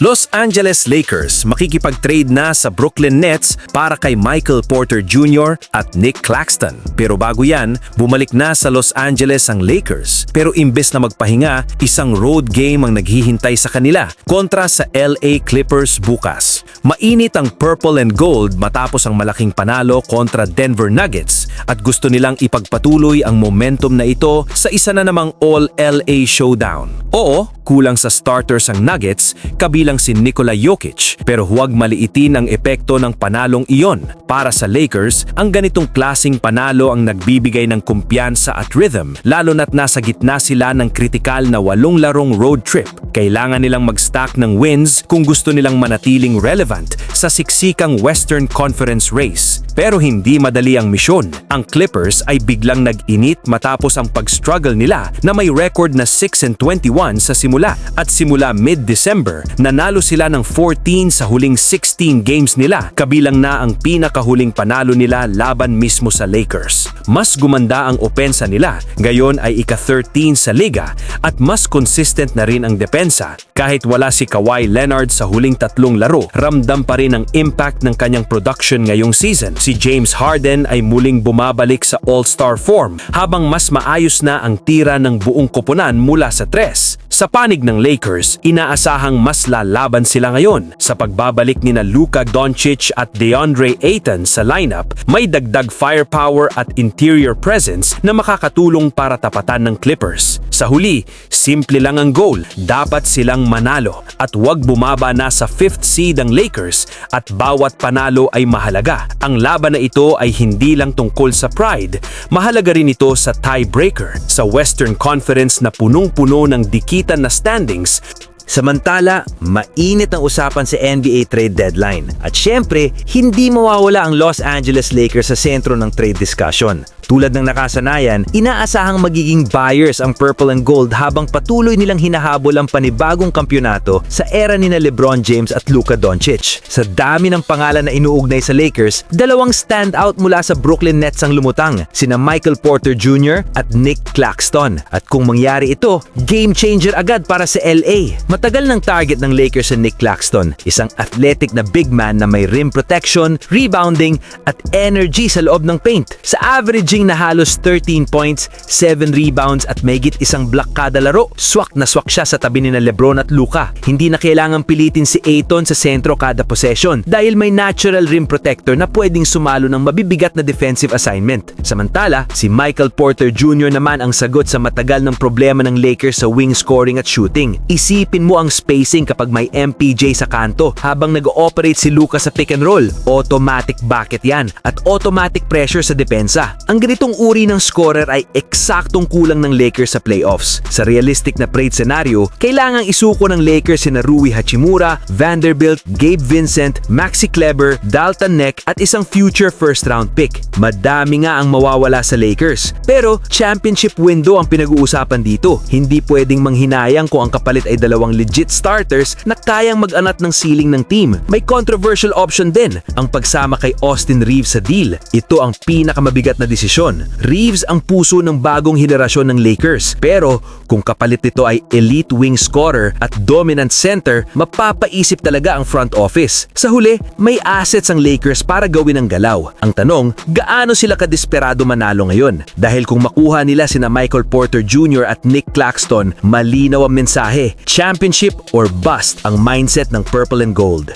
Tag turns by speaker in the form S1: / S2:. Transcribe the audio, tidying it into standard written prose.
S1: Los Angeles Lakers makikipag-trade na sa Brooklyn Nets para kay Michael Porter Jr. at Nick Claxton. Pero bago yan, bumalik na sa Los Angeles ang Lakers. Pero imbes na magpahinga, isang road game ang naghihintay sa kanila kontra sa LA Clippers bukas. Mainit ang purple and gold matapos ang malaking panalo kontra Denver Nuggets at gusto nilang ipagpatuloy ang momentum na ito sa isa na namang All-LA showdown. Oo, kulang sa starters ang Nuggets, kabilang si Nikola Jokic, pero huwag maliitin ang epekto ng panalong iyon. Para sa Lakers, ang ganitong klasing panalo ang nagbibigay ng kumpiyansa at rhythm, lalo na't nasa gitna sila ng kritikal na 8 larong road trip. Kailangan nilang mag-stack ng wins kung gusto nilang manatiling relevant sa siksikang Western Conference race. Pero hindi madali ang misyon. Ang Clippers ay biglang nag-init matapos ang pag-struggle nila na may record na 6-21 sa simula. At simula mid-December, nanalo sila ng 14 sa huling 16 games nila, kabilang na ang pinakahuling panalo nila laban mismo sa Lakers. Mas gumanda ang opensa nila, gayon ay ika-13 sa liga at mas consistent na rin ang depensa. Kahit wala si Kawhi Leonard sa huling 3 laro, ramdam pa rin ang impact ng kanyang production ngayong season. Si James Harden ay muling bumabalik sa All-Star form habang mas maayos na ang tira ng buong koponan mula sa 3. Sa panig ng Lakers, inaasahang mas lalaban sila ngayon. Sa pagbabalik nina Luka Doncic at DeAndre Ayton sa lineup, may dagdag firepower at interior presence na makakatulong para tapatan ng Clippers. Sa huli, simple lang ang goal. Dapat silang manalo at huwag bumaba na sa 5th seed ang Lakers at bawat panalo ay mahalaga. Ang laban na ito ay hindi lang tungkol sa pride. Mahalaga rin ito sa tiebreaker sa Western Conference na punong-puno ng dikitan na standings.
S2: Samantala, mainit ang usapan sa NBA trade deadline. At syempre, hindi mawawala ang Los Angeles Lakers sa sentro ng trade discussion. Tulad ng nakasanayan, inaasahang magiging buyers ang purple and gold habang patuloy nilang hinahabol ang panibagong kampyonato sa era nina LeBron James at Luka Doncic. Sa dami ng pangalan na inuugnay sa Lakers, 2 standout mula sa Brooklyn Nets ang lumutang, sina Michael Porter Jr. at Nick Claxton. At kung mangyari ito, game changer agad para sa LA. Matagal ng target ng Lakers sa Nick Claxton, isang athletic na big man na may rim protection, rebounding at energy sa loob ng paint. Sa averaging na halos 13 points, 7 rebounds at mahigit 1 block kada laro, swak na swak siya sa tabi ni na LeBron at Luka. Hindi na kailangang pilitin si Ayton sa sentro kada possession dahil may natural rim protector na pwedeng sumalo ng mabibigat na defensive assignment. Samantala, si Michael Porter Jr. naman ang sagot sa matagal ng problema ng Lakers sa wing scoring at shooting. Isipin mo ang spacing kapag may MPJ sa kanto habang nag-ooperate si Luka sa pick and roll. Automatic bucket yan at automatic pressure sa depensa. Ang ganitong uri ng scorer ay eksaktong kulang ng Lakers sa playoffs. Sa realistic na trade scenario, kailangang isuko ng Lakers sina Rui Hachimura, Vanderbilt, Gabe Vincent, Maxi Kleber, Dalton Neck at isang future first round pick. Madami nga ang mawawala sa Lakers. Pero championship window ang pinag-uusapan dito. Hindi pwedeng manghinayang kung ang kapalit ay 2 legit starters na kayang mag-anat ng ceiling ng team. May controversial option din, ang pagsama kay Austin Reeves sa deal. Ito ang pinakamabigat na desisyon. Reeves ang puso ng bagong henerasyon ng Lakers. Pero kung kapalit nito ay elite wing scorer at dominant center, mapapaisip talaga ang front office. Sa huli, may assets ang Lakers para gawin ang galaw. Ang tanong, gaano sila kadesperado manalo ngayon? Dahil kung makuha nila sina Michael Porter Jr. at Nick Claxton, malinaw ang mensahe. Championship or bust ang mindset ng Purple and Gold.